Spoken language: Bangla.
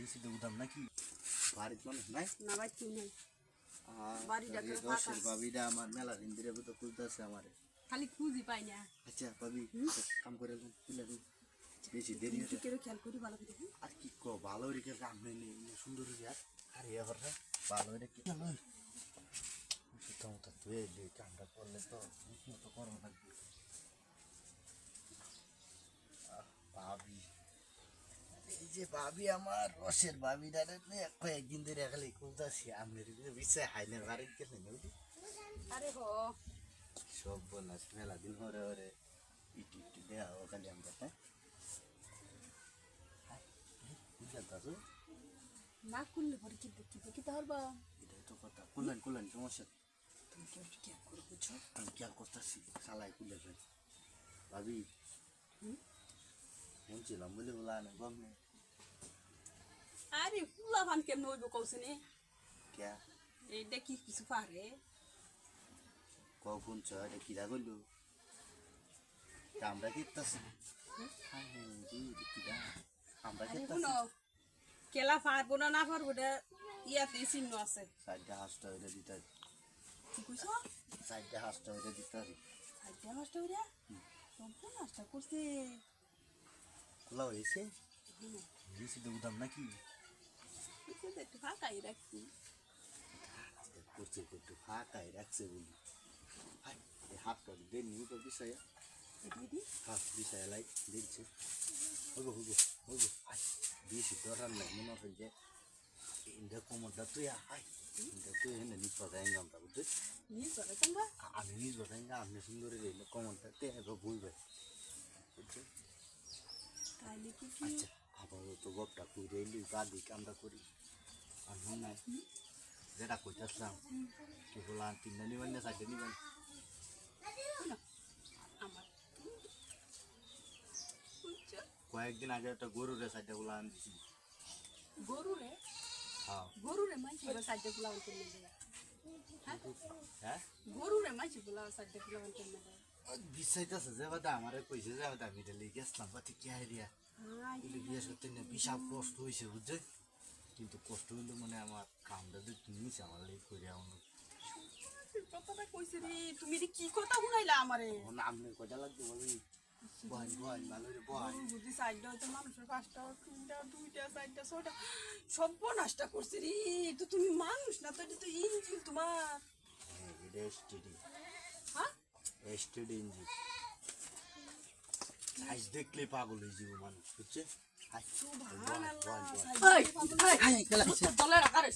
বেশি তো উদাম নাকি বাড়ির মানুষ নাই না ভাই তুই নাই বাড়িটা রসের বাবিটা আমার মেলা দিন ধরে তো খুঁজতেছে আমারে খালি খুঁজি পাই না। আচ্ছা বাবি কাম করে তুলে বেশি দেরি হচ্ছে কেউ খেয়াল করি ভালো করে আর কি কো ভালো রেখে কাম নেই সুন্দর আর আর এ হরে ভালো রেখে লই সেটা তো তুই এই কামটা করলে তো তো করো লাগবে ভাবি এই যে ভাবি আমার রসের ভাবিটা কয়েকদিন ধরে খালি খুঁজতেছি আপনার বিষয় হাইনের বাড়ি গেলে বুঝলি আরে হো সব বলাস মেলা দিন হরে হরে ইটি ইটি দেওয়া খালি আমরা হ্যাঁ বুঝতে না করলে পরে কি দেখতে কি তাহলে এটাই তো কথা কুলেন সমস্যা তুমি কেউ খেয়াল করো বুঝছো আমি খেয়াল করতেছি সালাই কুলে ফেল ভাবি শুনছিলাম বলে বলা না গম নেই আরে ফুলা ভান কেমন হইব কৌশনে কে এই দেখি কিছু পারে কখন এটা কিরা করলো আমরা কিতাছি আমরা শুনো কেলা পারবো না পারবো ইয়াতে চিহ্ন আছে সাইডটা হাঁসটা হইলে দিতে কি কইছ সাইডটা হাঁসটা হইলে দিতে সাইডটা হাঁসটা হইরা সম্পূর্ণ হাঁসটা করছে খোলা হয়েছে বেশি তো উদাম নাকি একটু ফাঁকাই রাখছি করছে একটু ফাঁকাই রাখছে বলি হাতটা দেন তো বিষয় হাত বিষয় লাই দিচ্ছে হবো বেশি দরার নাই মনে হয় যে ইন্ডিয়া কোমরটা তুই আয় ইন্ডিয়া তুই এনে নিজ বাজায় আমরা বুঝতে আমি নিজ বাজায় আপনি সুন্দর কোমরটা তে ভুলবে বুঝছে আচ্ছা আপাতত গপটা করে এলি বাদি কামটা করি আর মনে হয় যেটা কইতাছিলাম কি বললাম তিনটা নিবেন না চারটে নিবেন কয়েকদিন আগে একটা গরুরে চারটে গুলা আনছি গরুরে হ্যাঁ গরুরে মাইছি সাইডে ফুলাও করে নেবে হ্যাঁ গরুরে মাইছি ফুলাও সাইডে ফুলাও করে নেবে বিষয়টাছে যে বাদা আমারে কইছে যে বাদা আমি এটা লিখে আসলাম বাতি কি আইডিয়া এগুলো বিয়ে করতে না বিশাল কষ্ট হয়েছে বুঝছে কিন্তু কষ্ট হইলে মানে আমার কামটা দেখতে নিয়েছে আমার লেগে করে আমার কথাটা কইছে রে তুমি রে কি কথা শুনাইলা আমারে আপনি কয়টা লাগবে বলবি বহান ভালো রে বহান বুদ্ধি সাইডটা হয়তো মানুষের পাঁচটা তিনটা দুইটা চারটা ছয়টা সর্বনাশটা করছে রে তো তুমি মানুষ না তো এটা তো ইঞ্জিন তোমার এটা এসটিডি হ্যাঁ এসটিডি ইঞ্জিন সাইজ দেখলে পাগল হয়ে যাবো মানুষ বুঝছে সুবহানাল্লাহ সাইড